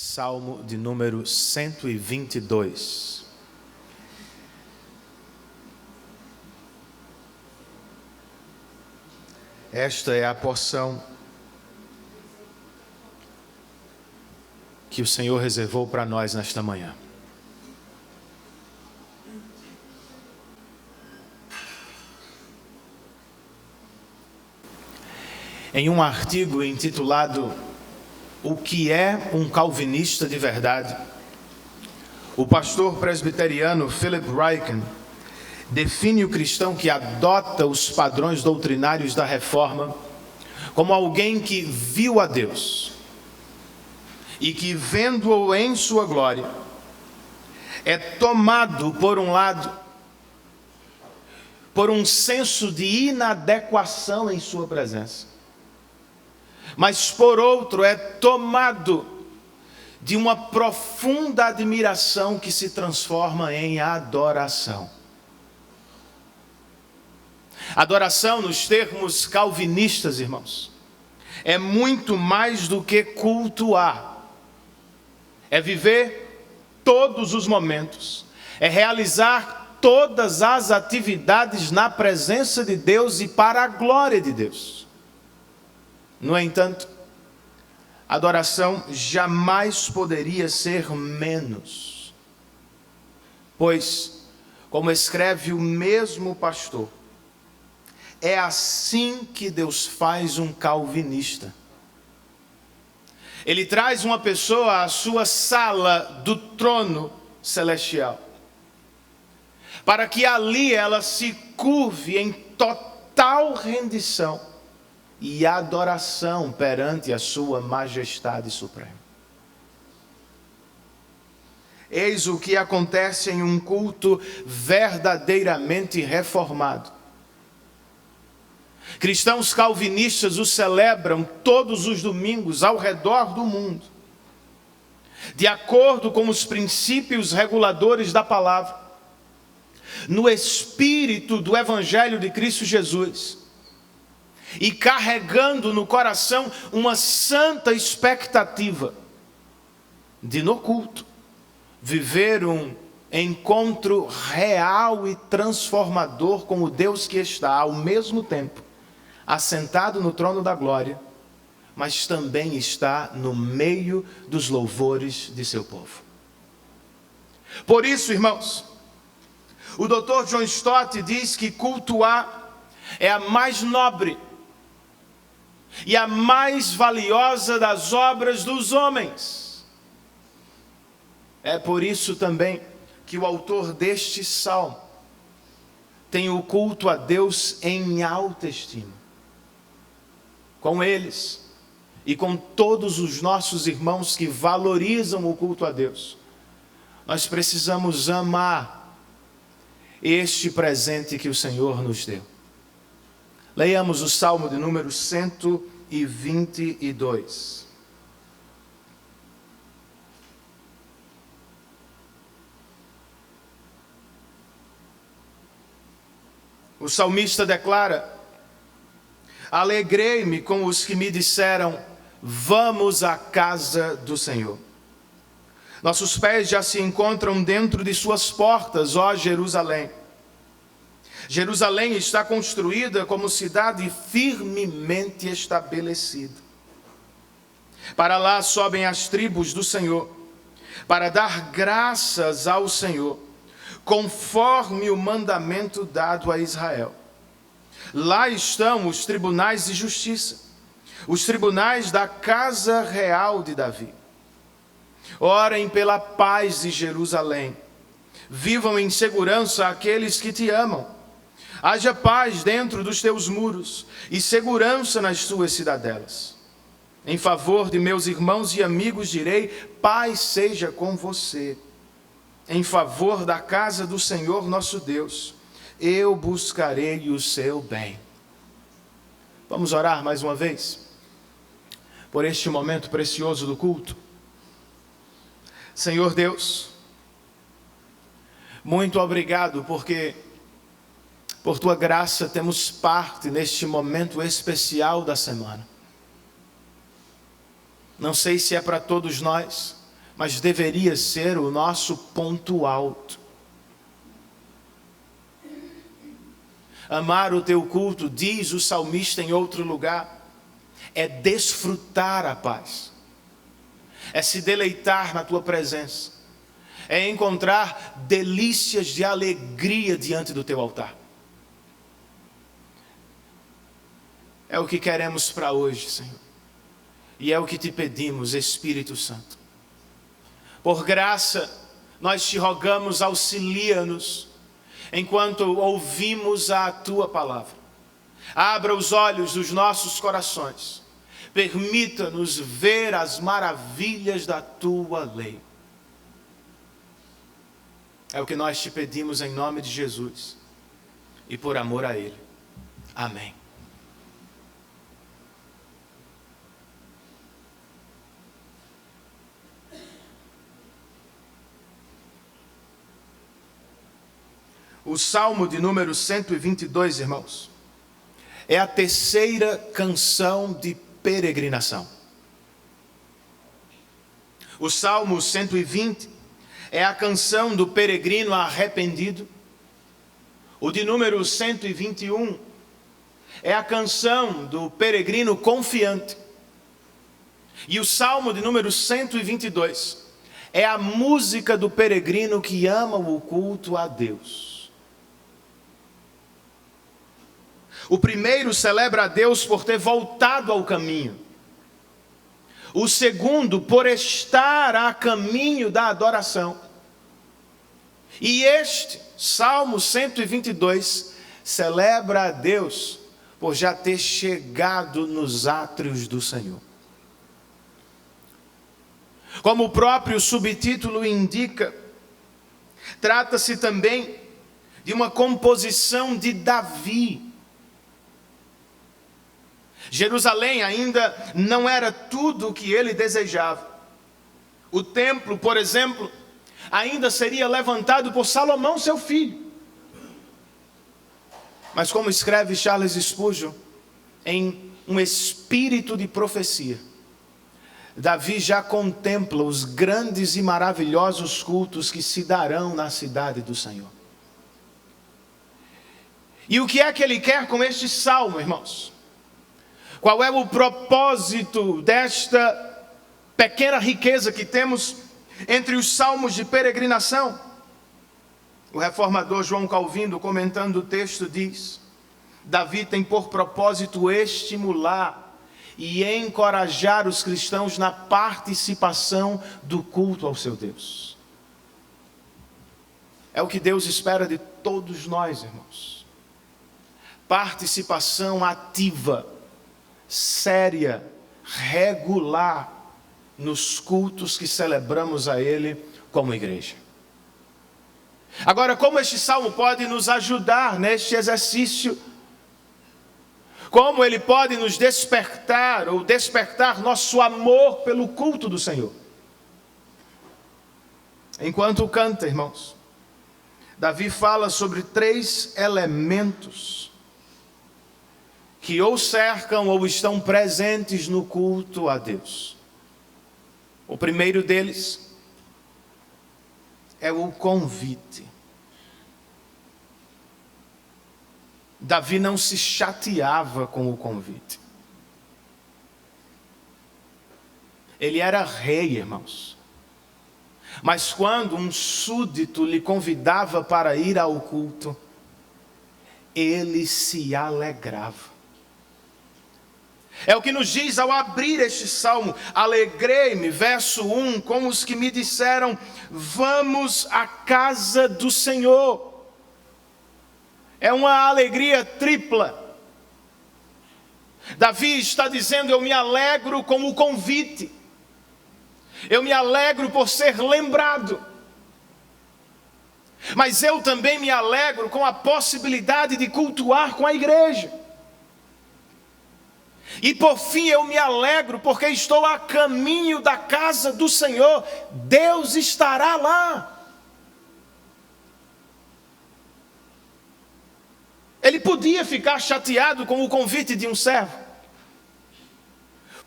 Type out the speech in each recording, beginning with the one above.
Salmo de número 122. Esta é a porção que o Senhor reservou para nós nesta manhã. Em um artigo intitulado "O que é um calvinista de verdade?", o pastor presbiteriano Philip Ryken define o cristão que adota os padrões doutrinários da Reforma como alguém que viu a Deus e que, vendo-o em sua glória, é tomado, por um lado, por um senso de inadequação em sua presença, mas por outro é tomado de uma profunda admiração que se transforma em adoração. Adoração, nos termos calvinistas, irmãos, é muito mais do que cultuar. É viver todos os momentos, é realizar todas as atividades na presença de Deus e para a glória de Deus. No entanto, adoração jamais poderia ser menos, pois, como escreve o mesmo pastor, é assim que Deus faz um calvinista. Ele traz uma pessoa à sua sala do trono celestial, para que ali ela se curve em total rendição e adoração perante a sua majestade suprema. Eis o que acontece em um culto verdadeiramente reformado. Cristãos calvinistas o celebram todos os domingos ao redor do mundo, de acordo com os princípios reguladores da palavra, no espírito do Evangelho de Cristo Jesus, e carregando no coração uma santa expectativa de, no culto, viver um encontro real e transformador com o Deus que está, ao mesmo tempo, assentado no trono da glória, mas também está no meio dos louvores de seu povo. Por isso, irmãos, o Dr. John Stott diz que cultuar é a mais nobre e a mais valiosa das obras dos homens. É por isso também que o autor deste salmo tem o culto a Deus em alta estima. Com eles e com todos os nossos irmãos que valorizam o culto a Deus, nós precisamos amar este presente que o Senhor nos deu. Leiamos o Salmo de número 122. O salmista declara: alegrei-me com os que me disseram, vamos à casa do Senhor. Nossos pés já se encontram dentro de suas portas, ó Jerusalém. Jerusalém está construída como cidade firmemente estabelecida. Para lá sobem as tribos do Senhor, para dar graças ao Senhor, conforme o mandamento dado a Israel. Lá estão os tribunais de justiça, os tribunais da casa real de Davi. Orem pela paz de Jerusalém. Vivam em segurança aqueles que te amam. Haja paz dentro dos teus muros e segurança nas tuas cidadelas. Em favor de meus irmãos e amigos direi, paz seja com você. Em favor da casa do Senhor nosso Deus, eu buscarei o seu bem. Vamos orar mais uma vez por este momento precioso do culto. Senhor Deus, muito obrigado porque por tua graça temos parte neste momento especial da semana. Não sei se é para todos nós, mas deveria ser o nosso ponto alto. Amar o teu culto, diz o salmista em outro lugar, é desfrutar a paz, é se deleitar na tua presença, é encontrar delícias de alegria diante do teu altar. É o que queremos para hoje, Senhor, e é o que te pedimos, Espírito Santo. Por graça, nós te rogamos, auxilia-nos, enquanto ouvimos a tua palavra. Abra os olhos dos nossos corações, permita-nos ver as maravilhas da tua lei. É o que nós te pedimos em nome de Jesus e por amor a Ele. Amém. O Salmo de número 122, irmãos, é a terceira canção de peregrinação. O Salmo 120 é a canção do peregrino arrependido. O de número 121 é a canção do peregrino confiante. E o Salmo de número 122 é a música do peregrino que ama o culto a Deus. O primeiro celebra a Deus por ter voltado ao caminho. O segundo, por estar a caminho da adoração. E este, Salmo 122, celebra a Deus por já ter chegado nos átrios do Senhor. Como o próprio subtítulo indica, trata-se também de uma composição de Davi. Jerusalém ainda não era tudo o que ele desejava. O templo, por exemplo, ainda seria levantado por Salomão, seu filho. Mas como escreve Charles Spurgeon, em um espírito de profecia, Davi já contempla os grandes e maravilhosos cultos que se darão na cidade do Senhor. E o que é que ele quer com este salmo, irmãos? Qual é o propósito desta pequena riqueza que temos entre os salmos de peregrinação? O reformador João Calvino, comentando o texto, diz: Davi tem por propósito estimular e encorajar os cristãos na participação do culto ao seu Deus. É o que Deus espera de todos nós, irmãos. Participação ativa, séria, regular nos cultos que celebramos a Ele como igreja. Agora, como este salmo pode nos ajudar neste exercício? Como ele pode nos despertar ou despertar nosso amor pelo culto do Senhor? Enquanto canta, irmãos, Davi fala sobre 3 elementos que ou cercam ou estão presentes no culto a Deus. O primeiro deles é o convite. Davi não se chateava com o convite. Ele era rei, irmãos. Mas quando um súdito lhe convidava para ir ao culto, ele se alegrava. É o que nos diz ao abrir este salmo: alegrei-me, verso 1, com os que me disseram, vamos à casa do Senhor. É uma alegria tripla. Davi está dizendo: eu me alegro com o convite, eu me alegro por ser lembrado, mas eu também me alegro com a possibilidade de cultuar com a igreja. E por fim eu me alegro porque estou a caminho da casa do Senhor. Deus estará lá. Ele podia ficar chateado com o convite de um servo,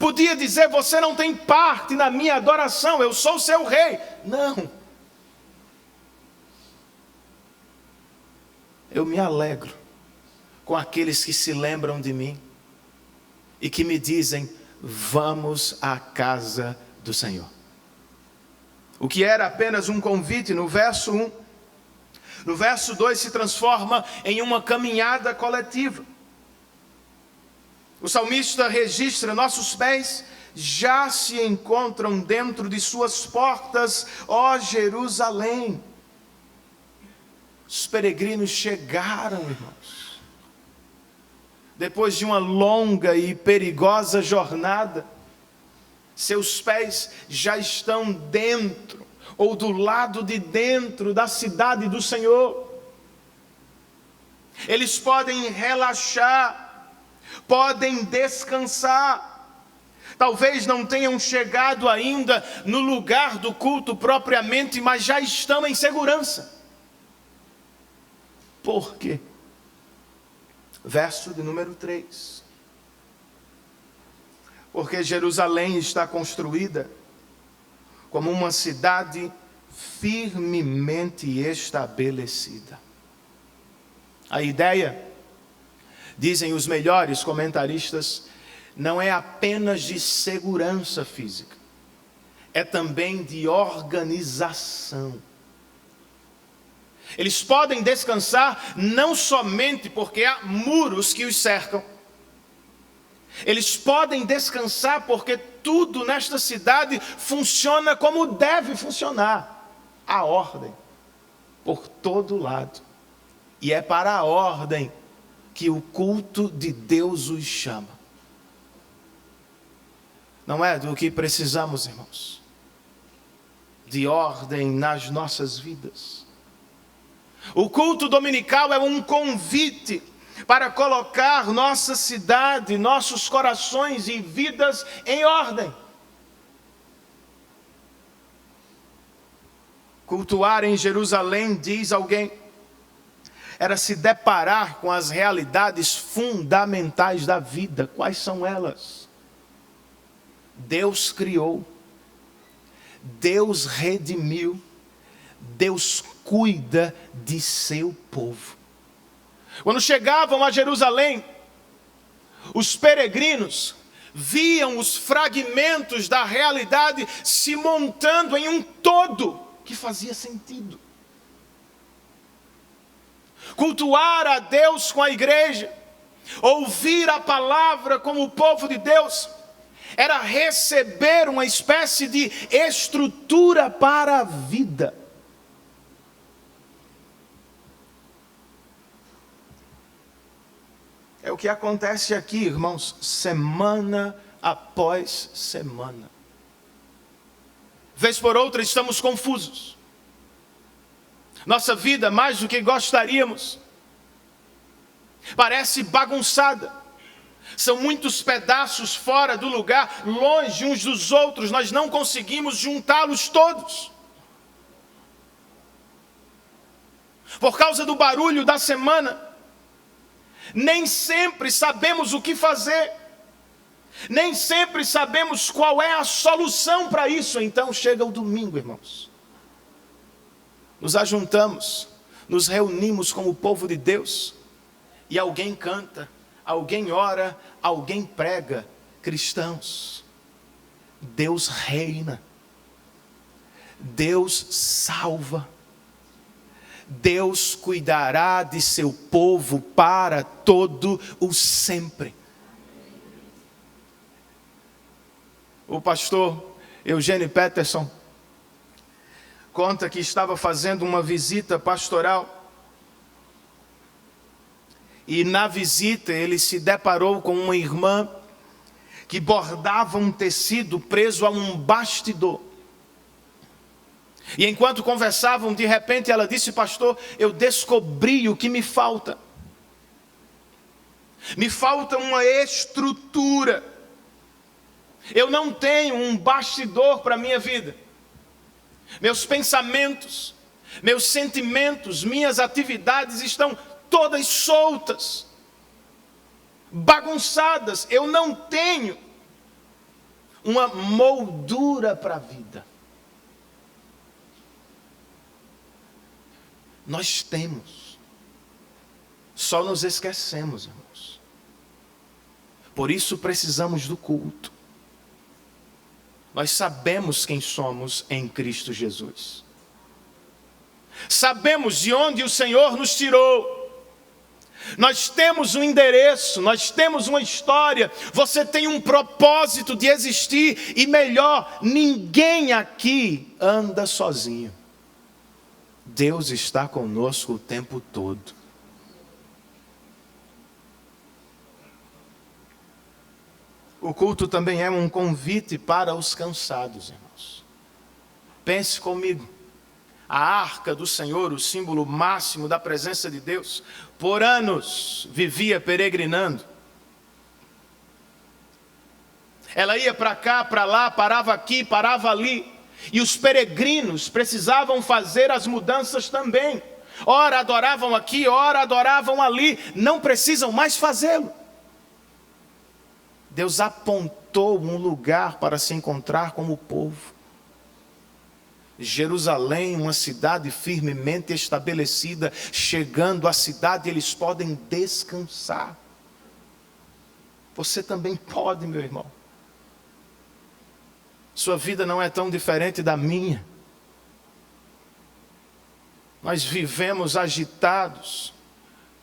Podia dizer: você não tem parte na minha adoração, eu sou seu rei. Não. Eu me alegro com aqueles que se lembram de mim e que me dizem: vamos à casa do Senhor. O que era apenas um convite no verso 1, no verso 2 se transforma em uma caminhada coletiva. O salmista registra: nossos pés já se encontram dentro de suas portas, ó Jerusalém. Os peregrinos chegaram, irmãos. Depois de uma longa e perigosa jornada, seus pés já estão dentro, ou do lado de dentro da cidade do Senhor. Eles podem relaxar, podem descansar. Talvez não tenham chegado ainda no lugar do culto propriamente, mas já estão em segurança. Por quê? Verso de número 3. Porque Jerusalém está construída como uma cidade firmemente estabelecida. A ideia, dizem os melhores comentaristas, não é apenas de segurança física, é também de organização. Eles podem descansar não somente porque há muros que os cercam. Eles podem descansar porque tudo nesta cidade funciona como deve funcionar. A ordem, por todo lado. E é para a ordem que o culto de Deus os chama. Não é do que precisamos, irmãos, de ordem nas nossas vidas. O culto dominical é um convite para colocar nossa cidade, nossos corações e vidas em ordem. Cultuar em Jerusalém, diz alguém, era se deparar com as realidades fundamentais da vida. Quais são elas? Deus criou, Deus redimiu, Deus cuida de seu povo. Quando chegavam a Jerusalém, os peregrinos viam os fragmentos da realidade se montando em um todo que fazia sentido. Cultuar a Deus com a igreja, ouvir a palavra como o povo de Deus, era receber uma espécie de estrutura para a vida. É o que acontece aqui, irmãos, semana após semana. Vez por outra estamos confusos. Nossa vida, mais do que gostaríamos, parece bagunçada. São muitos pedaços fora do lugar, longe uns dos outros. Nós não conseguimos juntá-los todos. Por causa do barulho da semana, nem sempre sabemos o que fazer. Nem sempre sabemos qual é a solução para isso. Então chega o domingo, irmãos. Nos ajuntamos, nos reunimos como o povo de Deus. E alguém canta, alguém ora, alguém prega. Cristãos, Deus reina. Deus salva. Deus cuidará de seu povo para todo o sempre. O pastor Eugênio Peterson conta que estava fazendo uma visita pastoral. E na visita ele se deparou com uma irmã que bordava um tecido preso a um bastidor. E enquanto conversavam, de repente ela disse: pastor, eu descobri o que me falta. Me falta uma estrutura. Eu não tenho um bastidor para a minha vida. Meus pensamentos, meus sentimentos, minhas atividades estão todas soltas, bagunçadas. Eu não tenho uma moldura para a vida. Nós temos, só nos esquecemos, irmãos. Por isso precisamos do culto. Nós sabemos quem somos em Cristo Jesus. Sabemos de onde o Senhor nos tirou. Nós temos um endereço, nós temos uma história. Você tem um propósito de existir. E melhor, ninguém aqui anda sozinho. Deus está conosco o tempo todo. O culto também é um convite para os cansados, irmãos. Pense comigo. A arca do Senhor, o símbolo máximo da presença de Deus, por anos vivia peregrinando. Ela ia para cá, para lá, parava aqui, parava ali. E os peregrinos precisavam fazer as mudanças também. Ora adoravam aqui, ora adoravam ali. Não precisam mais fazê-lo. Deus apontou um lugar para se encontrar com o povo. Jerusalém, uma cidade firmemente estabelecida. Chegando à cidade, eles podem descansar. Você também pode, meu irmão. Sua vida não é tão diferente da minha. Nós vivemos agitados,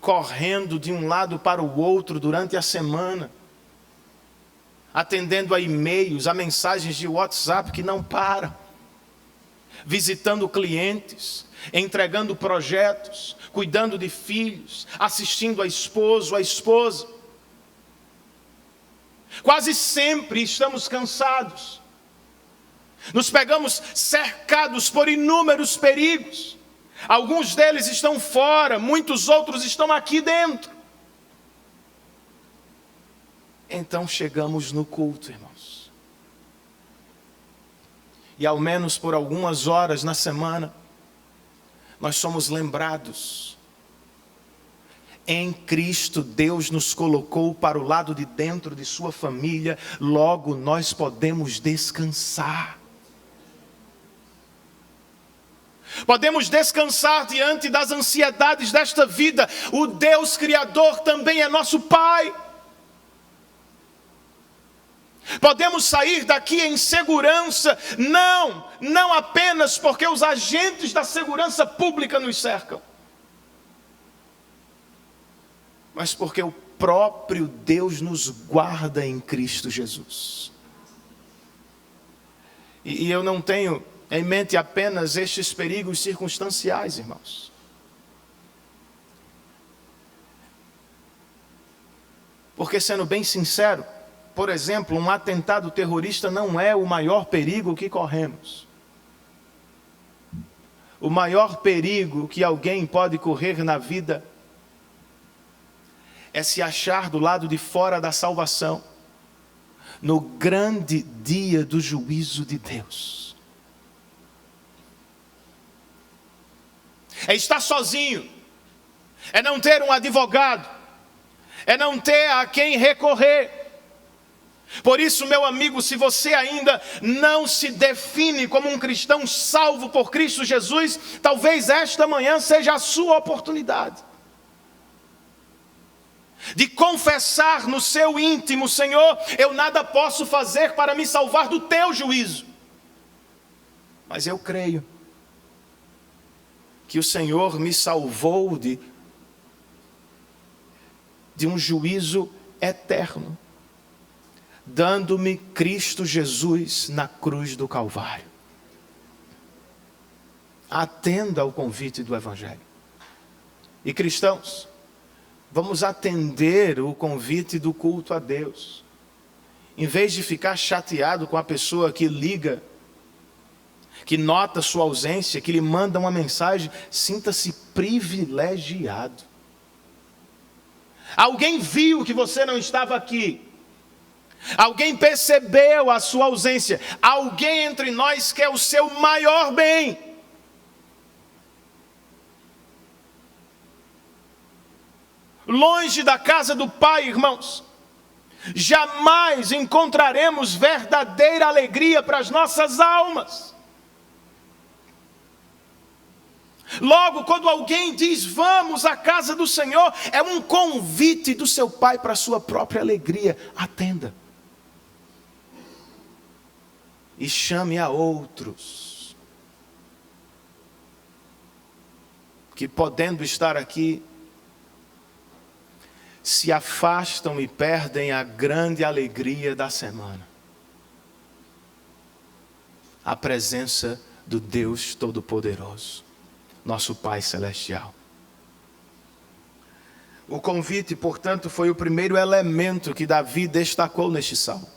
correndo de um lado para o outro durante a semana, atendendo a e-mails, a mensagens de WhatsApp que não param, visitando clientes, entregando projetos, cuidando de filhos, assistindo a esposo, a esposa. Quase sempre estamos cansados. Nos pegamos cercados por inúmeros perigos. Alguns deles estão fora, muitos outros estão aqui dentro. Então chegamos no culto, irmãos. E ao menos por algumas horas na semana, nós somos lembrados. Em Cristo, Deus nos colocou para o lado de dentro de sua família, logo nós podemos descansar. Podemos descansar diante das ansiedades desta vida. O Deus Criador também é nosso Pai. Podemos sair daqui em segurança, não apenas porque os agentes da segurança pública nos cercam, mas porque o próprio Deus nos guarda em Cristo Jesus. E eu não tenho em mente apenas estes perigos circunstanciais, irmãos. Porque, sendo bem sincero, por exemplo, um atentado terrorista não é o maior perigo que corremos. O maior perigo que alguém pode correr na vida é se achar do lado de fora da salvação, no grande dia do juízo de Deus. É estar sozinho, é não ter um advogado, é não ter a quem recorrer. Por isso, meu amigo, se você ainda não se define como um cristão salvo por Cristo Jesus, talvez esta manhã seja a sua oportunidade de confessar no seu íntimo: Senhor, eu nada posso fazer para me salvar do teu juízo, mas eu creio que o Senhor me salvou de um juízo eterno, dando-me Cristo Jesus na cruz do Calvário. Atenda ao convite do Evangelho. E cristãos, vamos atender o convite do culto a Deus. Em vez de ficar chateado com a pessoa que liga, que nota sua ausência, que lhe manda uma mensagem, sinta-se privilegiado. Alguém viu que você não estava aqui. Alguém percebeu a sua ausência. Alguém entre nós quer o seu maior bem. Longe da casa do Pai, irmãos, jamais encontraremos verdadeira alegria para as nossas almas. Logo, quando alguém diz vamos à casa do Senhor, é um convite do seu Pai para a sua própria alegria. Atenda. E chame a outros que, podendo estar aqui, se afastam e perdem a grande alegria da semana. A presença do Deus Todo-Poderoso, nosso Pai Celestial. O convite, portanto, foi o primeiro elemento que Davi destacou neste salmo.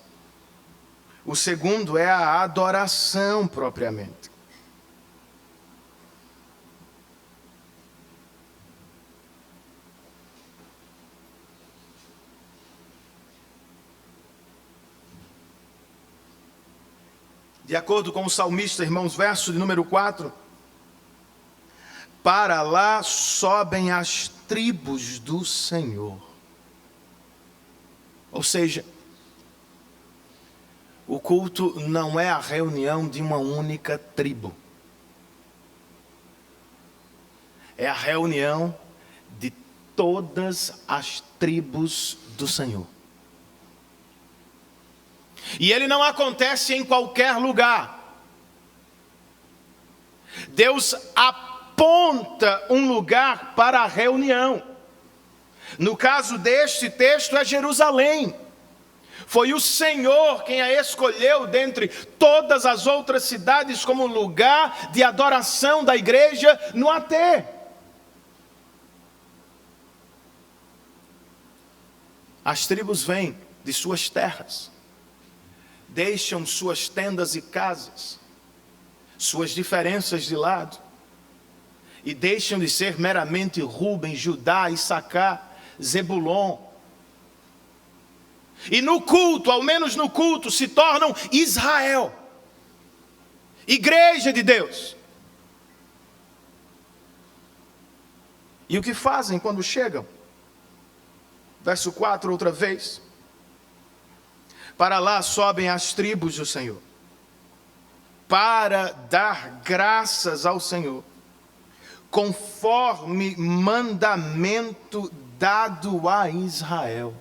O segundo é a adoração propriamente. De acordo com o salmista, irmãos, verso de número 4, para lá sobem as tribos do Senhor. Ou seja, o culto não é a reunião de uma única tribo. É a reunião de todas as tribos do Senhor. E ele não acontece em qualquer lugar. Deus aponta um lugar para a reunião. No caso deste texto é Jerusalém. Foi o Senhor quem a escolheu dentre todas as outras cidades como lugar de adoração da igreja no AT. As tribos vêm de suas terras, deixam suas tendas e casas, suas diferenças de lado, e deixam de ser meramente Ruben, Judá, Issacar, Zebulon. E no culto, ao menos no culto, se tornam Israel, igreja de Deus. E o que fazem quando chegam? Verso 4, outra vez. Para lá sobem as tribos do Senhor, para dar graças ao Senhor, conforme mandamento dado a Israel.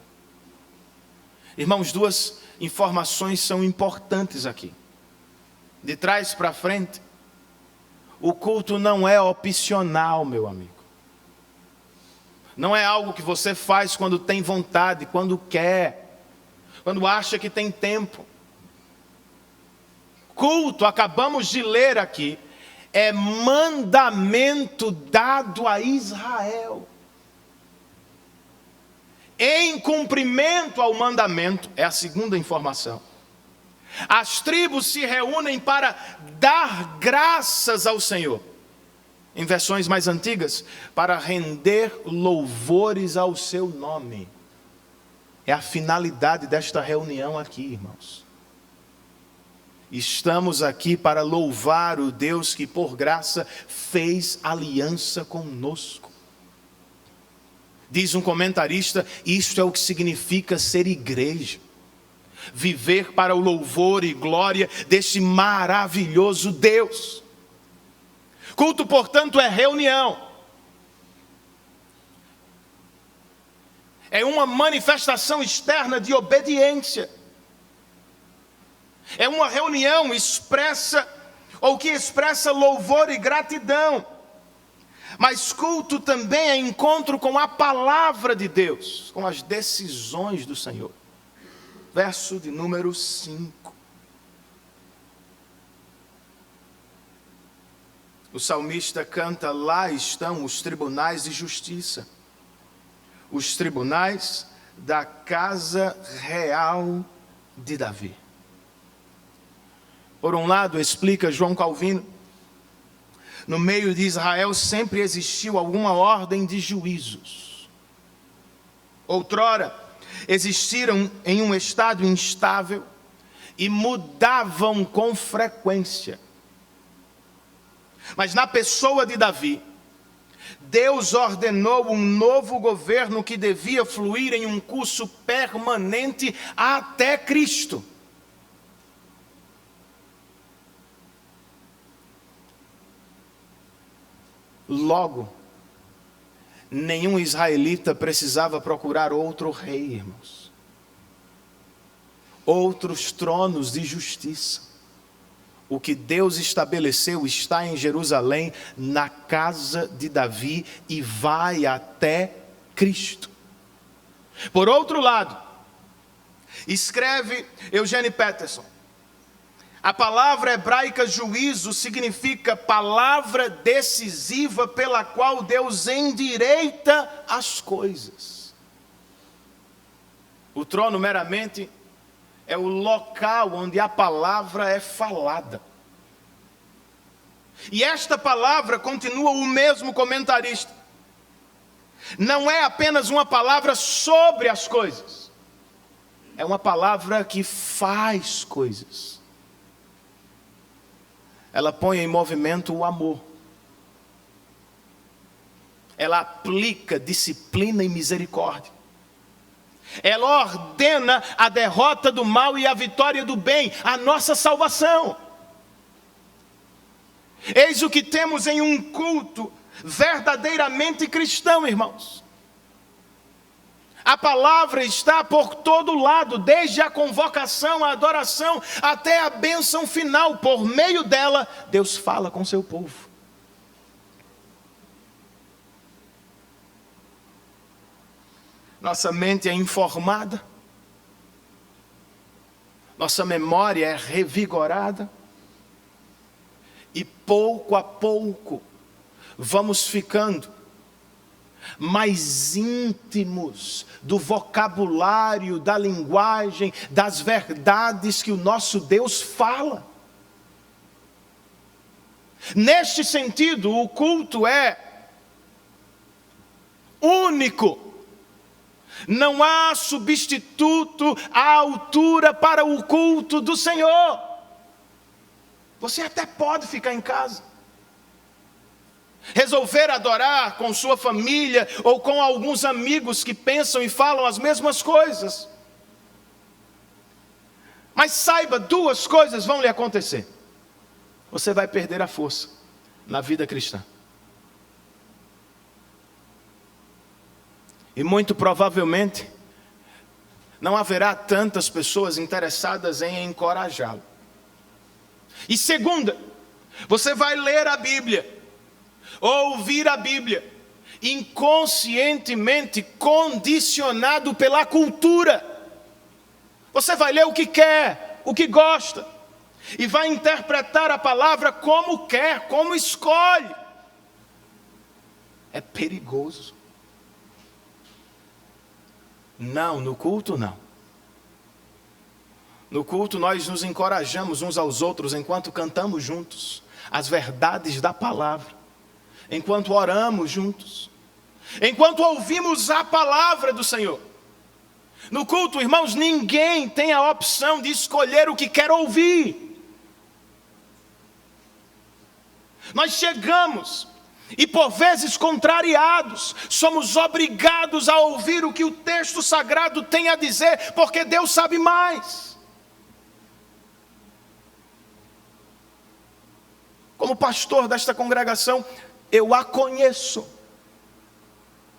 Irmãos, duas informações são importantes aqui. De trás para frente, o culto não é opcional, meu amigo. Não é algo que você faz quando tem vontade, quando quer, quando acha que tem tempo. Culto, acabamos de ler aqui, é mandamento dado a Israel. Em cumprimento ao mandamento, é a segunda informação. As tribos se reúnem para dar graças ao Senhor. Em versões mais antigas, para render louvores ao seu nome. É a finalidade desta reunião aqui, irmãos. Estamos aqui para louvar o Deus que por graça fez aliança conosco. Diz um comentarista, isto é o que significa ser igreja. Viver para o louvor e glória deste maravilhoso Deus. Culto, portanto, é reunião. É uma manifestação externa de obediência. É uma reunião expressa, ou que expressa louvor e gratidão. Mas culto também é encontro com a palavra de Deus, com as decisões do Senhor. Verso de número 5. O salmista canta, lá estão os tribunais de justiça. Os tribunais da casa real de Davi. Por um lado, explica João Calvino, no meio de Israel sempre existiu alguma ordem de juízos. Outrora, existiram em um estado instável e mudavam com frequência. Mas na pessoa de Davi, Deus ordenou um novo governo que devia fluir em um curso permanente até Cristo. Logo, nenhum israelita precisava procurar outro rei, irmãos. Outros tronos de justiça. O que Deus estabeleceu está em Jerusalém, na casa de Davi, e vai até Cristo. Por outro lado, escreve Eugene Peterson, a palavra hebraica juízo significa palavra decisiva pela qual Deus endireita as coisas. O trono meramente é o local onde a palavra é falada. E esta palavra, continua o mesmo comentarista, não é apenas uma palavra sobre as coisas, é uma palavra que faz coisas. Ela põe em movimento o amor. Ela aplica disciplina e misericórdia. Ela ordena a derrota do mal e a vitória do bem, a nossa salvação. Eis o que temos em um culto verdadeiramente cristão, irmãos. A palavra está por todo lado, desde a convocação, a adoração, até a bênção final. Por meio dela, Deus fala com seu povo. Nossa mente é informada, nossa memória é revigorada, e pouco a pouco vamos ficando mais íntimos do vocabulário, da linguagem, das verdades que o nosso Deus fala. Neste sentido, o culto é único. Não há substituto à altura para o culto do Senhor. Você até pode ficar em casa, resolver adorar com sua família ou com alguns amigos que pensam e falam as mesmas coisas. Mas saiba, duas coisas vão lhe acontecer. Você vai perder a força na vida cristã. E muito provavelmente não haverá tantas pessoas interessadas em encorajá-lo. E segunda, você vai ler a Bíblia, ouvir a Bíblia, inconscientemente condicionado pela cultura. Você vai ler o que quer, o que gosta, e vai interpretar a palavra como quer, como escolhe. É perigoso. Não, no culto não. No culto nós nos encorajamos uns aos outros enquanto cantamos juntos as verdades da palavra, enquanto oramos juntos, enquanto ouvimos a palavra do Senhor. No culto, irmãos, ninguém tem a opção de escolher o que quer ouvir. Nós chegamos e por vezes contrariados, somos obrigados a ouvir o que o texto sagrado tem a dizer, porque Deus sabe mais. Como pastor desta congregação, eu a conheço,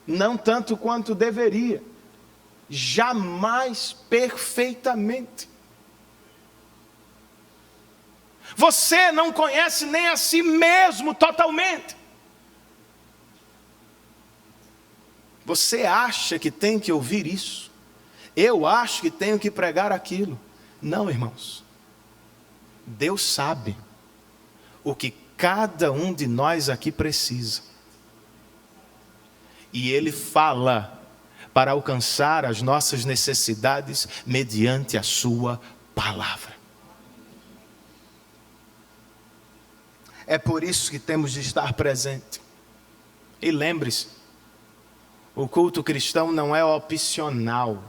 não tanto quanto deveria, jamais perfeitamente. Você não conhece nem a si mesmo totalmente. Você acha que tem que ouvir isso? Eu acho que tenho que pregar aquilo. Não, irmãos. Deus sabe o que cada um de nós aqui precisa. E Ele fala para alcançar as nossas necessidades mediante a sua palavra. É por isso que temos de estar presente. E lembre-se, o culto cristão não é opcional.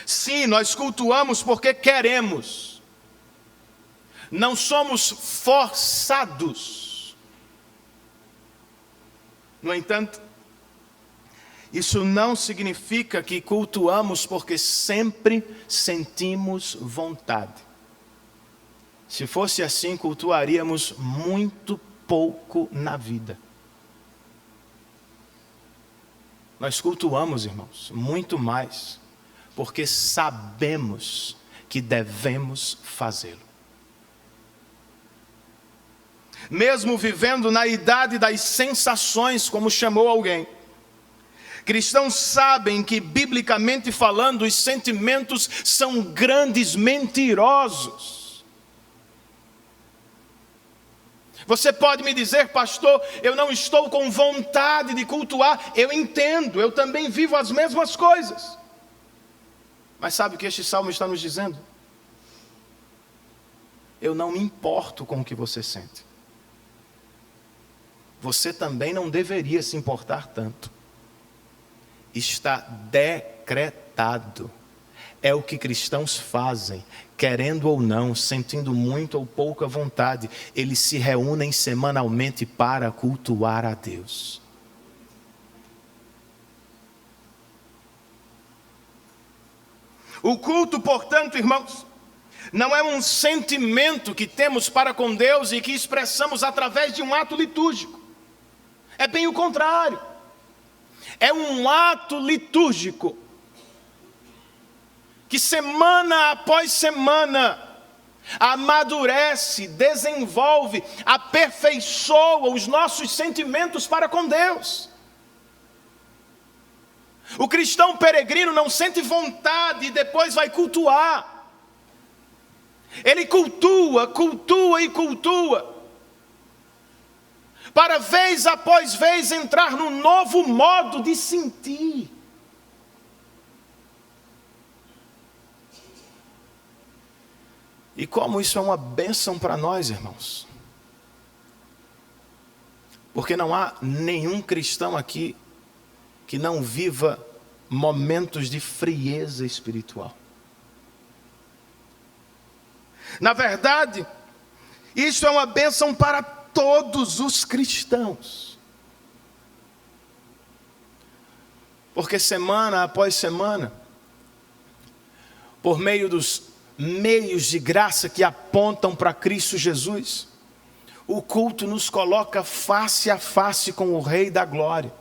Sim, nós cultuamos porque queremos. Não somos forçados. No entanto, isso não significa que cultuamos porque sempre sentimos vontade. Se fosse assim, cultuaríamos muito pouco na vida. Nós cultuamos, irmãos, muito mais, porque sabemos que devemos fazê-lo. Mesmo vivendo na idade das sensações, como chamou alguém, cristãos sabem que, biblicamente falando, os sentimentos são grandes mentirosos. Você pode me dizer, pastor, eu não estou com vontade de cultuar. Eu entendo, eu também vivo as mesmas coisas. Mas sabe o que este salmo está nos dizendo? Eu não me importo com o que você sente. Você também não deveria se importar tanto. Está decretado. É o que cristãos fazem, querendo ou não, sentindo muito ou pouca vontade. Eles se reúnem semanalmente para cultuar a Deus. O culto, portanto, irmãos, não é um sentimento que temos para com Deus e que expressamos através de um ato litúrgico. É bem o contrário. É um ato litúrgico que semana após semana amadurece, desenvolve, aperfeiçoa os nossos sentimentos para com Deus. O cristão peregrino não sente vontade e depois vai cultuar. Ele cultua, para vez após vez entrar num novo modo de sentir. E como isso é uma bênção para nós, irmãos. Porque não há nenhum cristão aqui que não viva momentos de frieza espiritual. Na verdade, isso é uma bênção para todos os cristãos. Porque semana após semana, por meio dos meios de graça que apontam para Cristo Jesus, o culto nos coloca face a face com o Rei da Glória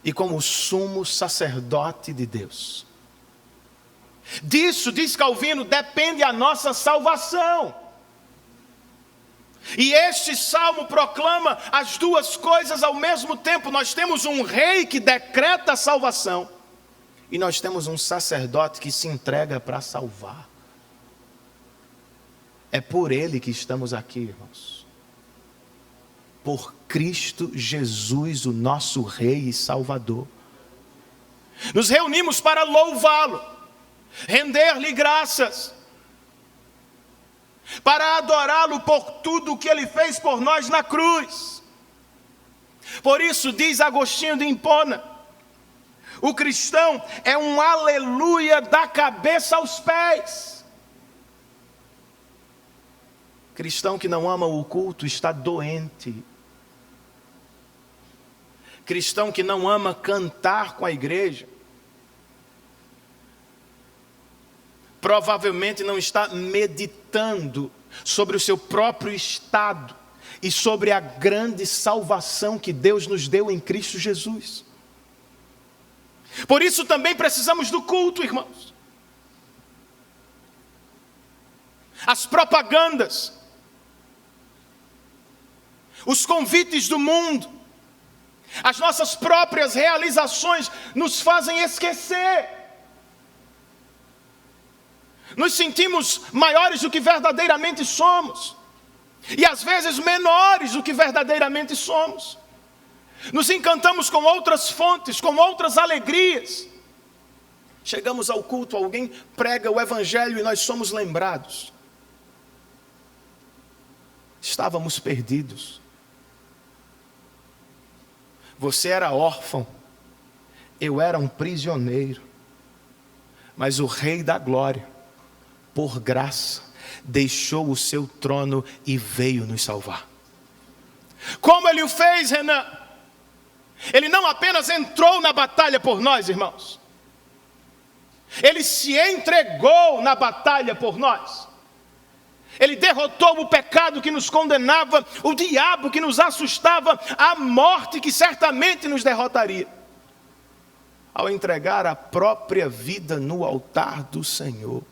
e com o sumo sacerdote de Deus. Disso, diz Calvino, depende a nossa salvação. E este salmo proclama as duas coisas ao mesmo tempo. Nós temos um rei que decreta a salvação e nós temos um sacerdote que se entrega para salvar. É por ele que estamos aqui, irmãos. Por Cristo Jesus, o nosso Rei e Salvador. Nos reunimos para louvá-lo, render-lhe graças, para adorá-lo por tudo o que ele fez por nós na cruz. Por isso diz Agostinho de Hipona, o cristão é um aleluia da cabeça aos pés. Cristão que não ama o culto está doente. Cristão que não ama cantar com a igreja, provavelmente não está meditando sobre o seu próprio estado e sobre a grande salvação que Deus nos deu em Cristo Jesus. Por isso também precisamos do culto, irmãos. As propagandas, os convites do mundo, as nossas próprias realizações nos fazem esquecer. Nos sentimos maiores do que verdadeiramente somos. E às vezes menores do que verdadeiramente somos. Nos encantamos com outras fontes, com outras alegrias. Chegamos ao culto, alguém prega o evangelho e nós somos lembrados. Estávamos perdidos. Você era órfão, eu era um prisioneiro. Mas o Rei da Glória, por graça, deixou o seu trono e veio nos salvar. Como ele o fez, Renan? Ele não apenas entrou na batalha por nós, irmãos. Ele se entregou na batalha por nós. Ele derrotou o pecado que nos condenava, o diabo que nos assustava, a morte que certamente nos derrotaria, ao entregar a própria vida no altar do Senhor.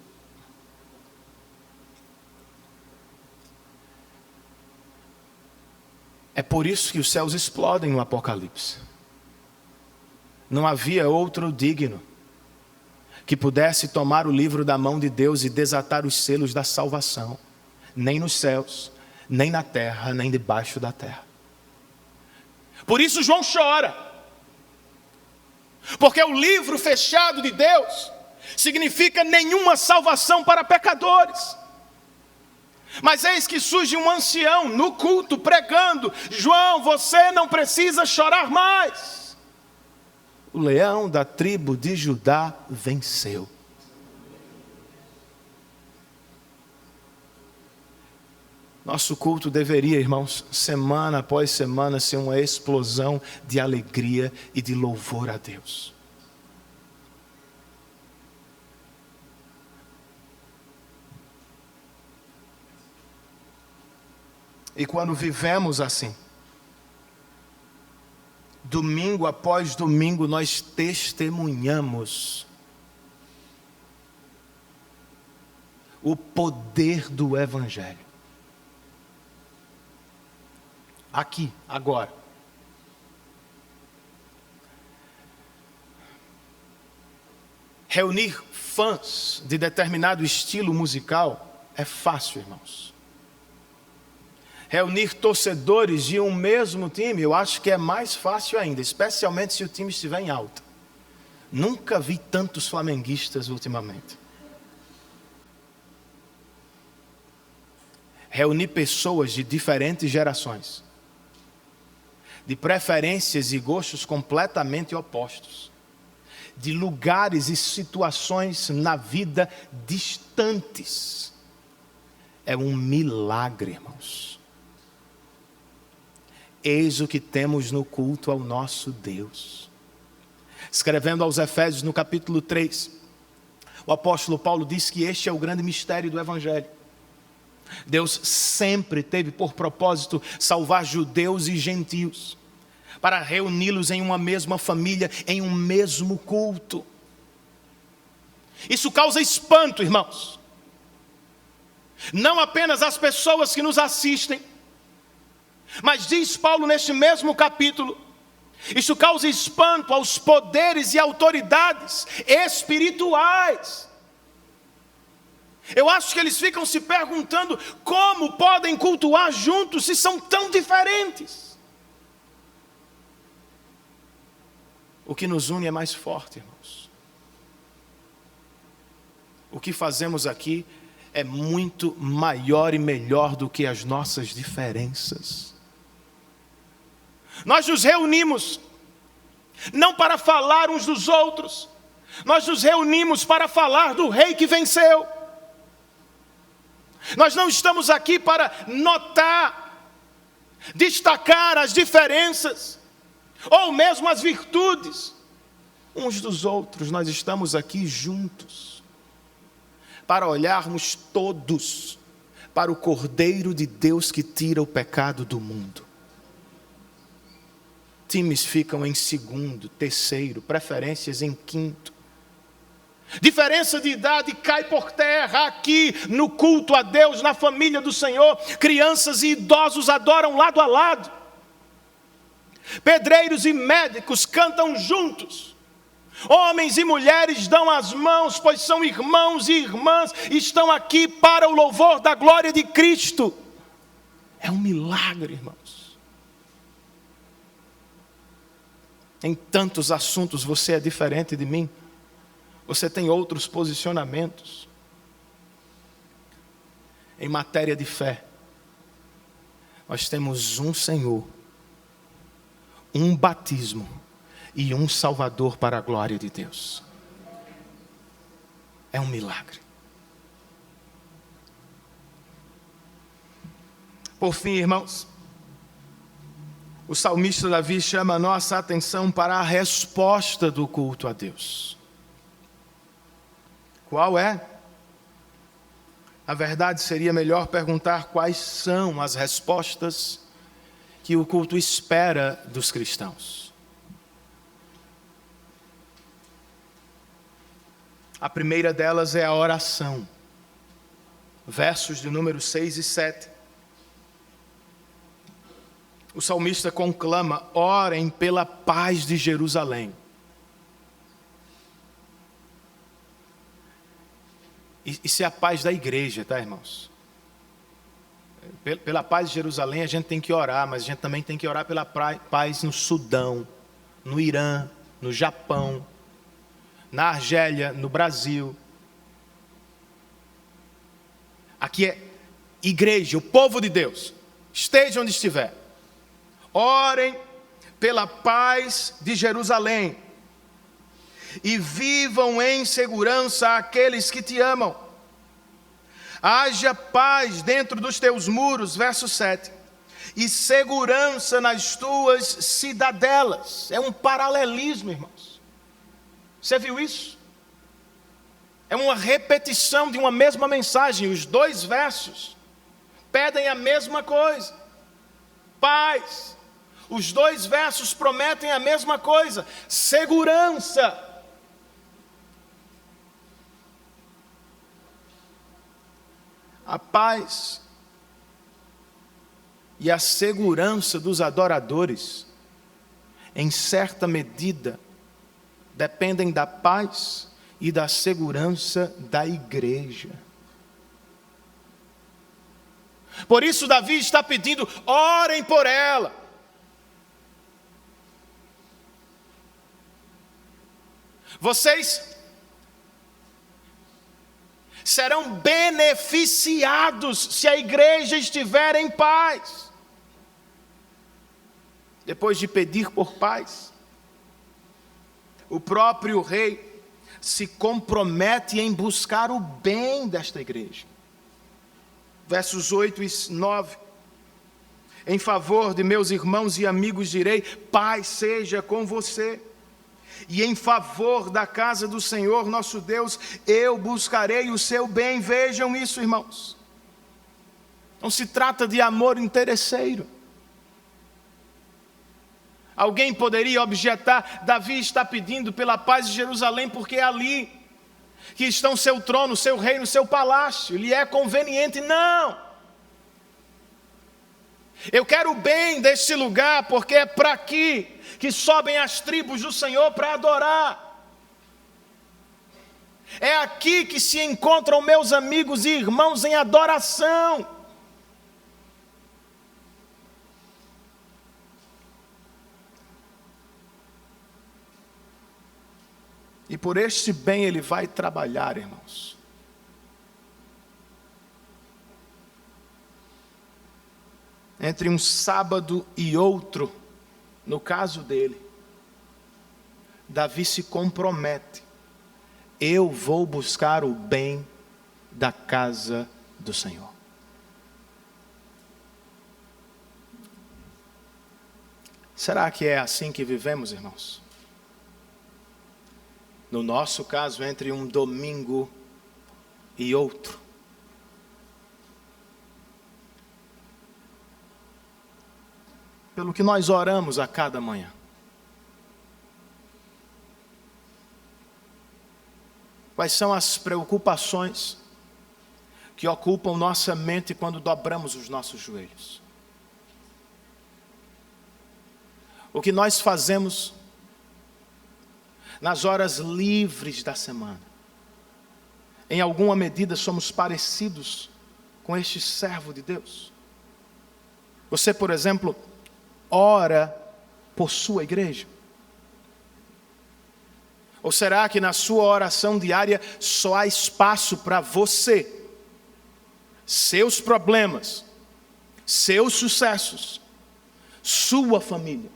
É por isso que os céus explodem no Apocalipse. Não havia outro digno que pudesse tomar o livro da mão de Deus e desatar os selos da salvação, nem nos céus, nem na terra, nem debaixo da terra. Por isso João chora, porque o livro fechado de Deus significa nenhuma salvação para pecadores. Mas eis que surge um ancião no culto pregando: João, você não precisa chorar mais. O leão da tribo de Judá venceu. Nosso culto deveria, irmãos, semana após semana, ser uma explosão de alegria e de louvor a Deus. E quando vivemos assim, domingo após domingo, nós testemunhamos o poder do Evangelho. Aqui, agora. Reunir fãs de determinado estilo musical é fácil, irmãos. Reunir torcedores de um mesmo time, eu acho que é mais fácil ainda, especialmente se o time estiver em alta. Nunca vi tantos flamenguistas ultimamente. Reunir pessoas de diferentes gerações, de preferências e gostos completamente opostos, de lugares e situações na vida distantes, é um milagre, irmãos. Eis o que temos no culto ao nosso Deus. Escrevendo aos Efésios no capítulo 3, o apóstolo Paulo diz que este é o grande mistério do Evangelho. Deus sempre teve por propósito salvar judeus e gentios, para reuni-los em uma mesma família, em um mesmo culto. Isso causa espanto, irmãos. Não apenas as pessoas que nos assistem, mas diz Paulo neste mesmo capítulo, isso causa espanto aos poderes e autoridades espirituais. Eu acho que eles ficam se perguntando como podem cultuar juntos se são tão diferentes. O que nos une é mais forte, irmãos. O que fazemos aqui é muito maior e melhor do que as nossas diferenças. Nós nos reunimos não para falar uns dos outros, nós nos reunimos para falar do Rei que venceu. Nós não estamos aqui para notar, destacar as diferenças, ou mesmo as virtudes uns dos outros. Nós estamos aqui juntos para olharmos todos para o Cordeiro de Deus que tira o pecado do mundo. Times ficam em segundo, terceiro, preferências em quinto. Diferença de idade cai por terra. Aqui no culto a Deus, na família do Senhor, crianças e idosos adoram lado a lado. Pedreiros e médicos cantam juntos. Homens e mulheres dão as mãos, pois são irmãos e irmãs, estão aqui para o louvor da glória de Cristo. É um milagre, irmãos. Em tantos assuntos você é diferente de mim. Você tem outros posicionamentos. Em matéria de fé, nós temos um Senhor, um batismo e um Salvador para a glória de Deus. É um milagre. Por fim, irmãos, o salmista Davi chama a nossa atenção para a resposta do culto a Deus. Qual é? Na verdade, seria melhor perguntar quais são as respostas que o culto espera dos cristãos. A primeira delas é a oração. Versos de número 6 e 7. O salmista conclama: orem pela paz de Jerusalém. Isso é a paz da igreja, tá, irmãos? Pela paz de Jerusalém a gente tem que orar, mas a gente também tem que orar pela paz no Sudão, no Irã, no Japão, na Argélia, no Brasil. Aqui é igreja, o povo de Deus, esteja onde estiver. Orem pela paz de Jerusalém e vivam em segurança aqueles que te amam. Haja paz dentro dos teus muros, verso 7, e segurança nas tuas cidadelas. É um paralelismo, irmãos. Você viu isso? É uma repetição de uma mesma mensagem. Os dois versos pedem a mesma coisa: paz. Os dois versos prometem a mesma coisa: segurança. A paz e a segurança dos adoradores, em certa medida, dependem da paz e da segurança da igreja. Por isso Davi está pedindo: orem por ela. Vocês serão beneficiados se a igreja estiver em paz. Depois de pedir por paz, o próprio rei se compromete em buscar o bem desta igreja. Versos 8 e 9. Em favor de meus irmãos e amigos direi: paz seja com você. E em favor da casa do Senhor nosso Deus, eu buscarei o seu bem. Vejam isso, irmãos. Não se trata de amor interesseiro. Alguém poderia objetar: Davi está pedindo pela paz de Jerusalém porque é ali que estão seu trono, seu reino, seu palácio, lhe é conveniente. Não! Eu quero o bem deste lugar porque é para aqui que sobem as tribos do Senhor para adorar. É aqui que se encontram meus amigos e irmãos em adoração. E por este bem ele vai trabalhar, irmãos. Entre um sábado e outro, no caso dele, Davi se compromete: eu vou buscar o bem da casa do Senhor. Será que é assim que vivemos, irmãos? No nosso caso, entre um domingo e outro. Pelo que nós oramos a cada manhã. Quais são as preocupações que ocupam nossa mente quando dobramos os nossos joelhos? O que nós fazemos nas horas livres da semana? Em alguma medida somos parecidos com este servo de Deus. Você, por exemplo, ora por sua igreja? Ou será que na sua oração diária só há espaço para você, seus problemas, seus sucessos, sua família?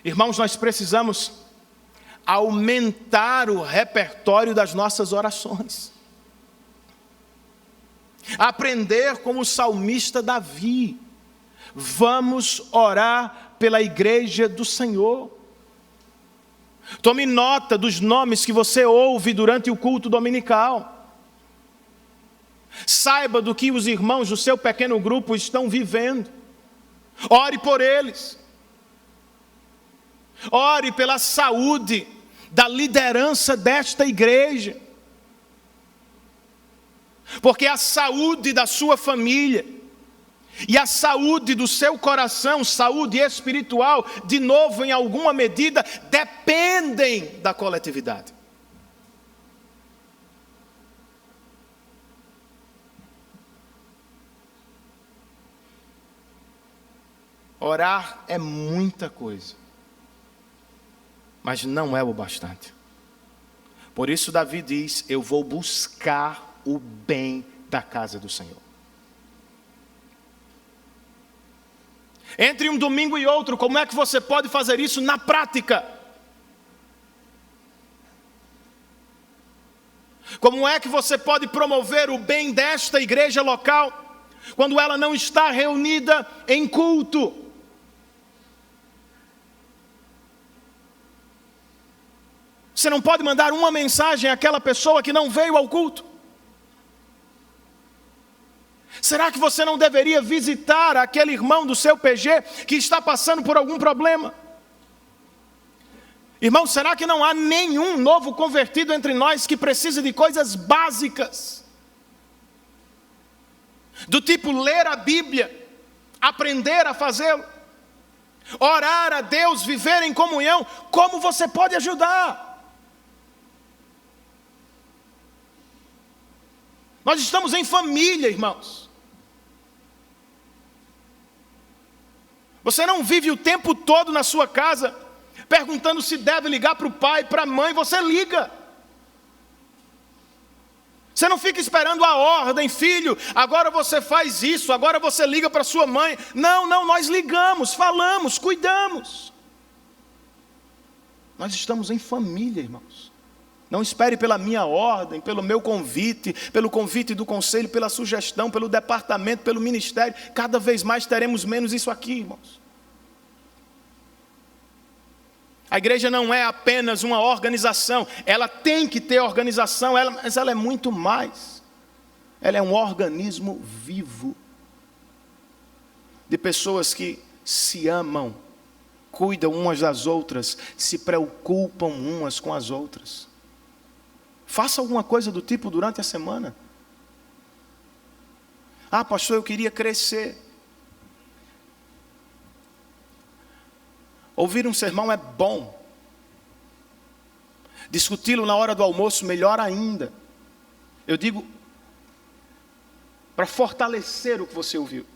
Irmãos, nós precisamos aumentar o repertório das nossas orações. Aprender como o salmista Davi. vamos orar pela igreja do Senhor. Tome nota dos nomes que você ouve durante o culto dominical. Saiba do que os irmãos do seu pequeno grupo estão vivendo. Ore por eles. Ore pela saúde da liderança desta igreja. Porque a saúde da sua família e a saúde do seu coração, saúde espiritual, de novo, em alguma medida, dependem da coletividade. Orar é muita coisa, mas não é o bastante. Por isso Davi diz: eu vou buscar o bem da casa do Senhor. Entre um domingo e outro, como é que você pode fazer isso na prática? Como é que você pode promover o bem desta igreja local, quando ela não está reunida em culto? Você não pode mandar uma mensagem àquela pessoa que não veio ao culto? Será que você não deveria visitar aquele irmão do seu PG que está passando por algum problema? Irmão, será que não há nenhum novo convertido entre nós que precise de coisas básicas? Do tipo ler a Bíblia, aprender a fazê-lo, orar a Deus, viver em comunhão. Como você pode ajudar? Nós estamos em família, irmãos. Você não vive o tempo todo na sua casa perguntando se deve ligar para o pai, para a mãe. Você liga. Você não fica esperando a ordem: filho, agora você faz isso, agora você liga para sua mãe. Não, nós ligamos, falamos, cuidamos. Nós estamos em família, irmãos. Não espere pela minha ordem, pelo meu convite, pelo convite do conselho, pela sugestão, pelo departamento, pelo ministério. Cada vez mais teremos menos isso aqui, irmãos. A igreja não é apenas uma organização. Ela tem que ter organização, mas ela é muito mais. Ela é um organismo vivo, de pessoas que se amam, cuidam umas das outras, se preocupam umas com as outras. Faça alguma coisa do tipo durante a semana. Ah, pastor, eu queria crescer. Ouvir um sermão é bom. Discuti-lo na hora do almoço, melhor ainda. Eu digo, para fortalecer o que você ouviu.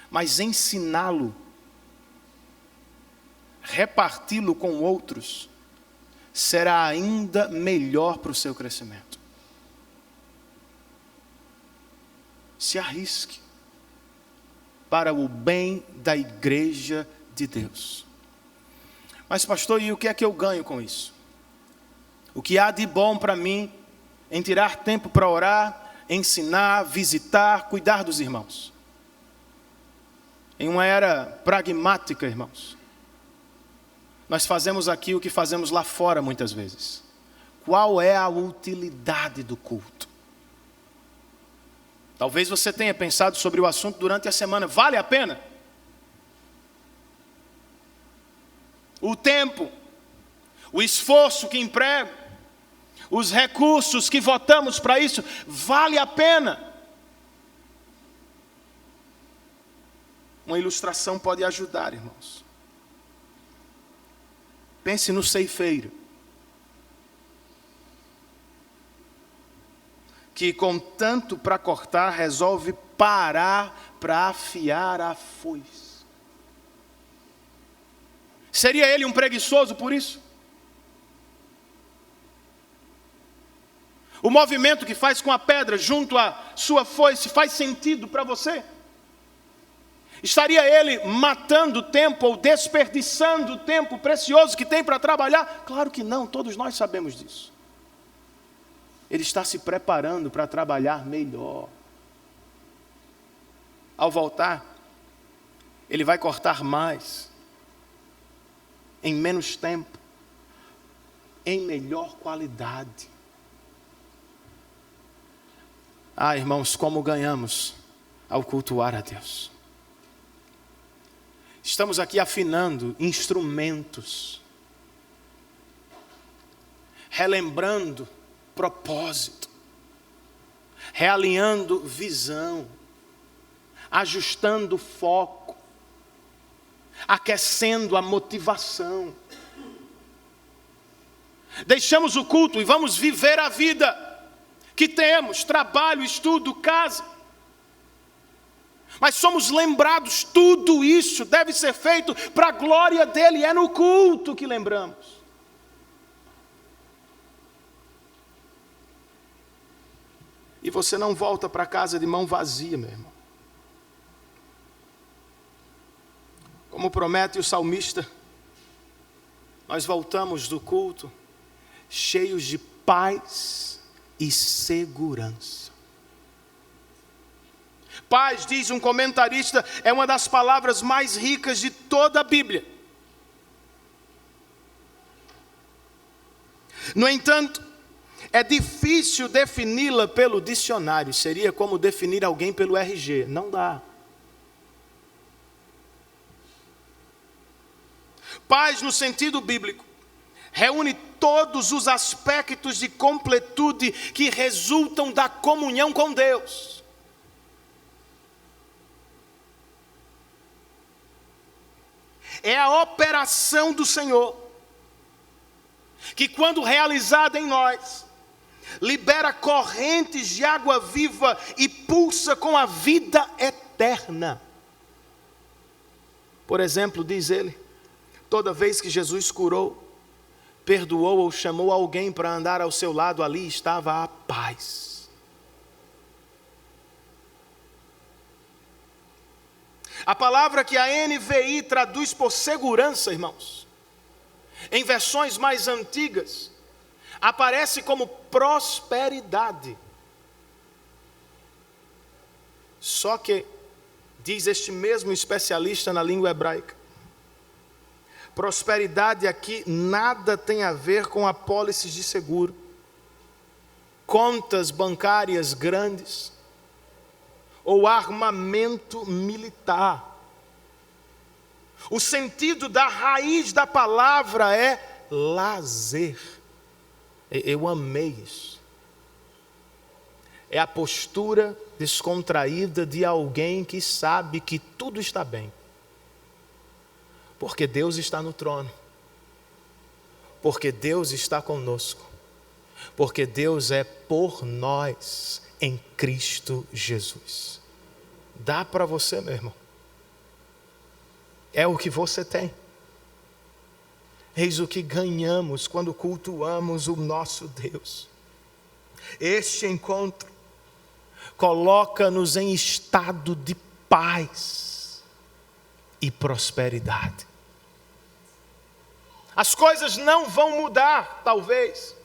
Mas ensiná-lo, reparti-lo com outros, será ainda melhor para o seu crescimento. Se arrisque para o bem da igreja de Deus. Mas pastor, e o que é que eu ganho com isso? O que há de bom para mim em tirar tempo para orar, ensinar, visitar, cuidar dos irmãos? Em uma era pragmática, irmãos, nós fazemos aqui o que fazemos lá fora muitas vezes. Qual é a utilidade do culto? Talvez você tenha pensado sobre o assunto durante a semana. Vale a pena? O tempo, o esforço que emprego, os recursos que votamos para isso, vale a pena? Uma ilustração pode ajudar, irmãos. Pense no ceifeiro, que com tanto para cortar, resolve parar para afiar a foice. Seria ele um preguiçoso por isso? O movimento que faz com a pedra junto à sua foice faz sentido para você? Estaria ele matando tempo ou desperdiçando o tempo precioso que tem para trabalhar? Claro que não, todos nós sabemos disso. Ele está se preparando para trabalhar melhor. Ao voltar, Ele vai cortar mais, em menos tempo, em melhor qualidade. Ah, irmãos, como ganhamos ao cultuar a Deus. Estamos aqui afinando instrumentos, relembrando propósito, realinhando visão, ajustando foco, aquecendo a motivação. Deixamos o culto e vamos viver a vida que temos, trabalho, estudo, casa. Mas somos lembrados, tudo isso deve ser feito para a glória dele, é no culto que lembramos. E você não volta para casa de mão vazia, meu irmão. Como promete o salmista, nós voltamos do culto cheios de paz e segurança. Paz, diz um comentarista, é uma das palavras mais ricas de toda a Bíblia. No entanto, é difícil defini-la pelo dicionário. Seria como definir alguém pelo RG. Não dá. Paz, no sentido bíblico, reúne todos os aspectos de completude que resultam da comunhão com Deus. É a operação do Senhor, que quando realizada em nós, libera correntes de água viva e pulsa com a vida eterna. Por exemplo, diz ele, toda vez que Jesus curou, perdoou ou chamou alguém para andar ao seu lado, ali estava a paz. A palavra que a NVI traduz por segurança, irmãos, em versões mais antigas, aparece como prosperidade. Só que, diz este mesmo especialista na língua hebraica, prosperidade aqui nada tem a ver com apólices de seguro, contas bancárias grandes, ou armamento militar. O sentido da raiz da palavra é lazer. Eu amei isso. É a postura descontraída de alguém que sabe que tudo está bem. Porque Deus está no trono. Porque Deus está conosco. Porque Deus é por nós em Cristo Jesus. Dá para você, meu irmão. É o que você tem. Eis o que ganhamos quando cultuamos o nosso Deus. Este encontro coloca-nos em estado de paz e prosperidade. As coisas não vão mudar, talvez.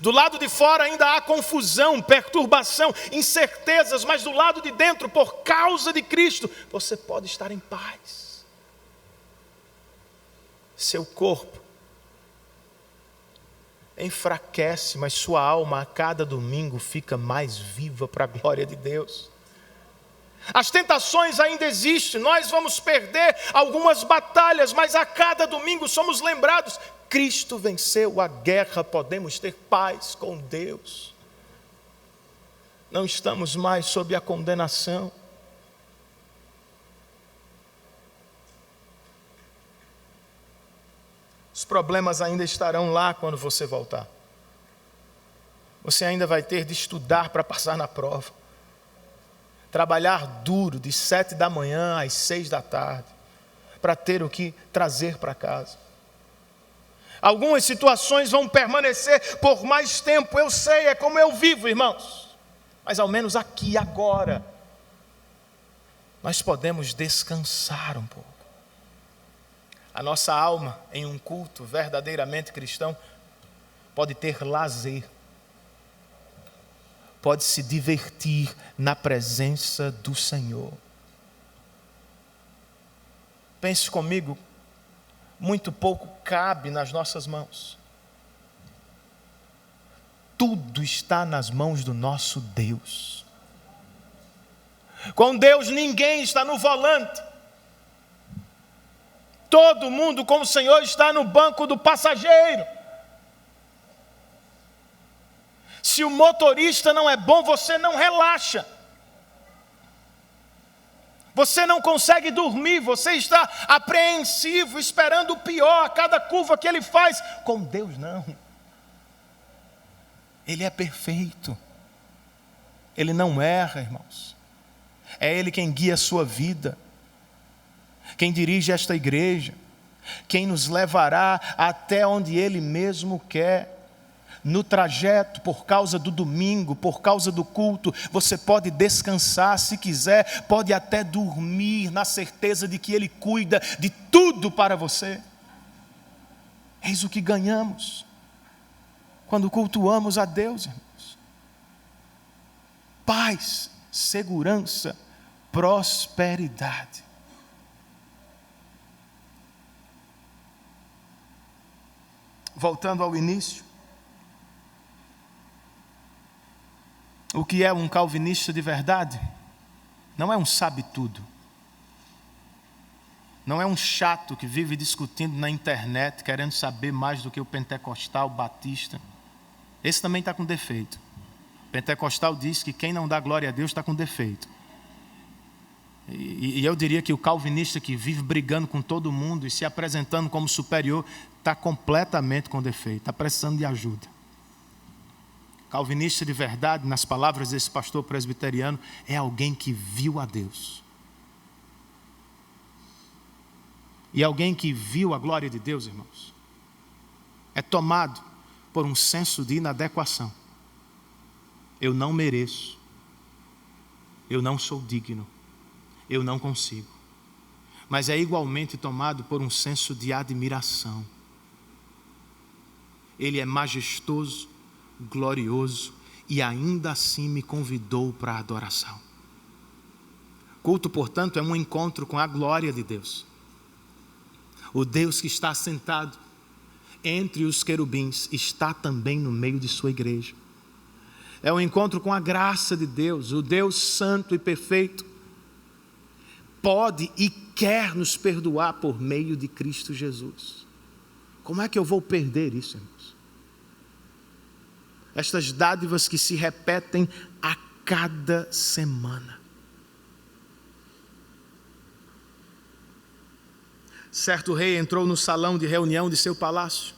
Do lado de fora ainda há confusão, perturbação, incertezas, mas do lado de dentro, por causa de Cristo, você pode estar em paz. Seu corpo enfraquece, mas sua alma a cada domingo fica mais viva para a glória de Deus. As tentações ainda existem, nós vamos perder algumas batalhas, mas a cada domingo somos lembrados, Cristo venceu a guerra, podemos ter paz com Deus. Não estamos mais sob a condenação. Os problemas ainda estarão lá quando você voltar. Você ainda vai ter de estudar para passar na prova. Trabalhar duro de 7 da manhã às 6 da tarde, para ter o que trazer para casa. Algumas situações vão permanecer por mais tempo, eu sei, é como eu vivo, irmãos. Mas ao menos aqui, agora, nós podemos descansar um pouco. A nossa alma, em um culto verdadeiramente cristão, pode ter lazer. pode se divertir na presença do Senhor. Pense comigo, muito pouco cabe nas nossas mãos. Tudo está nas mãos do nosso Deus. Com Deus ninguém está no volante. Todo mundo com o Senhor está no banco do passageiro. Se o motorista não é bom, você não relaxa. Você não consegue dormir, você está apreensivo, esperando o pior a cada curva que ele faz. Com Deus não. Ele é perfeito. Ele não erra, irmãos. É Ele quem guia a sua vida, quem dirige esta igreja, quem nos levará até onde Ele mesmo quer. No trajeto, por causa do domingo, por causa do culto, você pode descansar se quiser, pode até dormir na certeza de que Ele cuida de tudo para você. Eis o que ganhamos quando cultuamos a Deus, irmãos. Paz, segurança, prosperidade. Voltando ao início, o que é um calvinista de verdade? Não é um sabe-tudo. Não é um chato que vive discutindo na internet, querendo saber mais do que o pentecostal, batista. Esse também está com defeito. O pentecostal diz que quem não dá glória a Deus está com defeito. E eu diria que o calvinista que vive brigando com todo mundo e se apresentando como superior, está completamente com defeito, está precisando de ajuda. Calvinista de verdade, nas palavras desse pastor presbiteriano, é alguém que viu a Deus. E alguém que viu a glória de Deus, irmãos, é tomado por um senso de inadequação. Eu não mereço. Eu não sou digno. Eu não consigo. Mas é igualmente tomado por um senso de admiração. Ele é majestoso, glorioso, e ainda assim me convidou para a adoração. Culto, portanto, é um encontro com a glória de Deus. O Deus que está sentado entre os querubins está também no meio de sua igreja. É um encontro com a graça de Deus. O Deus santo e perfeito pode e quer nos perdoar por meio de Cristo Jesus. Como é que eu vou perder isso, irmãos? Estas dádivas que se repetem a cada semana. Certo rei entrou no salão de reunião de seu palácio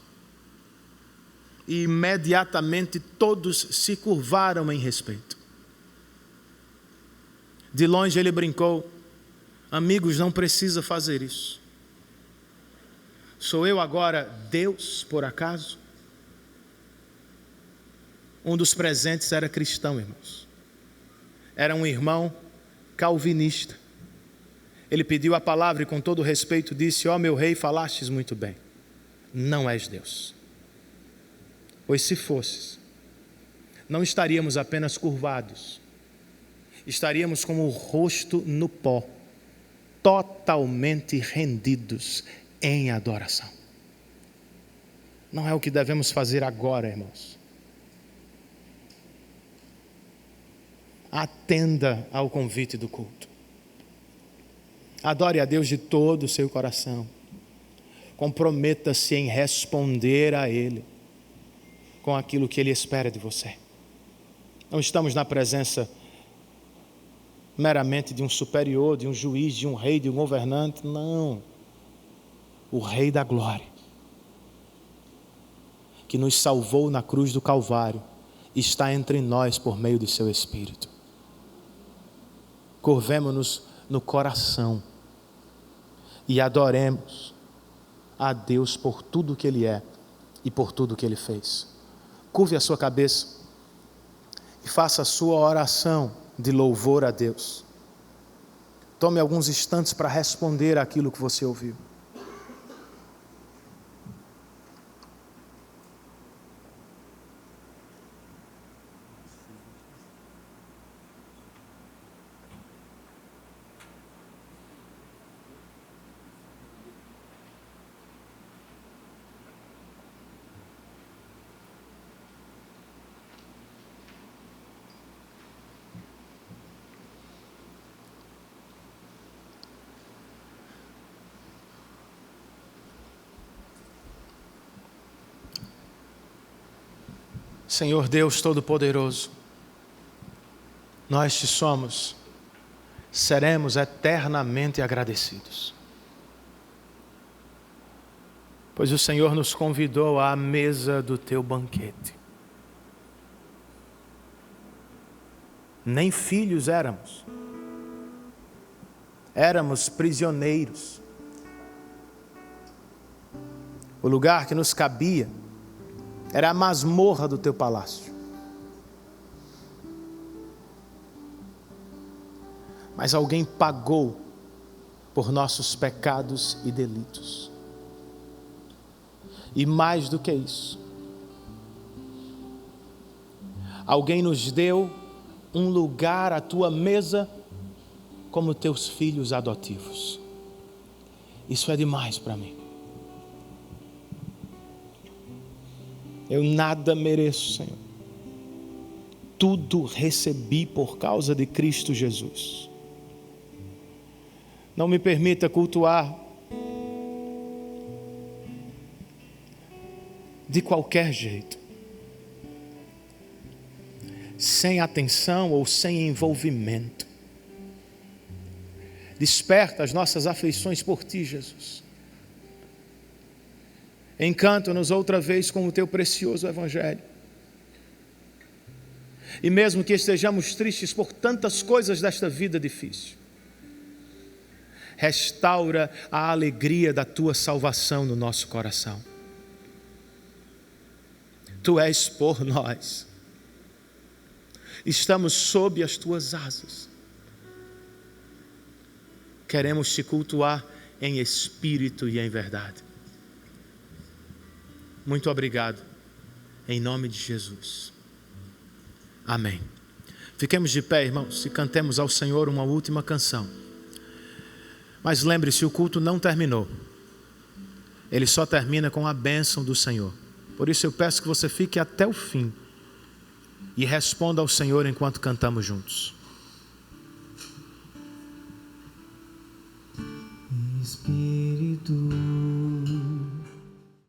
e imediatamente todos se curvaram em respeito. De longe ele brincou: amigos, não precisa fazer isso. Sou eu agora Deus, por acaso? Um dos presentes era cristão, irmãos. Era um irmão calvinista. Ele pediu a palavra e com todo respeito disse: ó meu rei, falastes muito bem. Não és Deus. Pois se fosses, não estaríamos apenas curvados. Estaríamos com o rosto no pó, totalmente rendidos em adoração. Não é o que devemos fazer agora, irmãos. Atenda ao convite do culto. Adore a Deus de todo o seu coração. Comprometa-se em responder a Ele com aquilo que Ele espera de você. Não estamos na presença meramente de um superior, de um juiz, de um rei, de um governante. Não. O Rei da Glória, que nos salvou na cruz do Calvário, está entre nós por meio do seu Espírito. Curvemo-nos no coração e adoremos a Deus por tudo que Ele é e por tudo que Ele fez. Curve a sua cabeça e faça a sua oração de louvor a Deus. Tome alguns instantes para responder àquilo que você ouviu. Senhor Deus Todo-Poderoso, nós te somos, seremos eternamente agradecidos. Pois o Senhor nos convidou à mesa do teu banquete. Nem filhos éramos. Éramos prisioneiros. O lugar que nos cabia era a masmorra do teu palácio. Mas alguém pagou por nossos pecados e delitos. E mais do que isso, alguém nos deu um lugar à tua mesa como teus filhos adotivos. Isso é demais para mim. Eu nada mereço, Senhor. Tudo recebi por causa de Cristo Jesus. Não me permita cultuar de qualquer jeito, sem atenção ou sem envolvimento. Desperta as nossas aflições por ti, Jesus. Encanta-nos outra vez com o teu precioso Evangelho. E mesmo que estejamos tristes por tantas coisas desta vida difícil, restaura a alegria da tua salvação no nosso coração. Tu és por nós. Estamos sob as tuas asas. Queremos te cultuar em espírito e em verdade. Muito obrigado, em nome de Jesus. Amém. Fiquemos de pé, irmãos, e cantemos ao Senhor uma última canção. Mas lembre-se, o culto não terminou. Ele só termina com a bênção do Senhor. Por isso eu peço que você fique até o fim e responda ao Senhor enquanto cantamos juntos.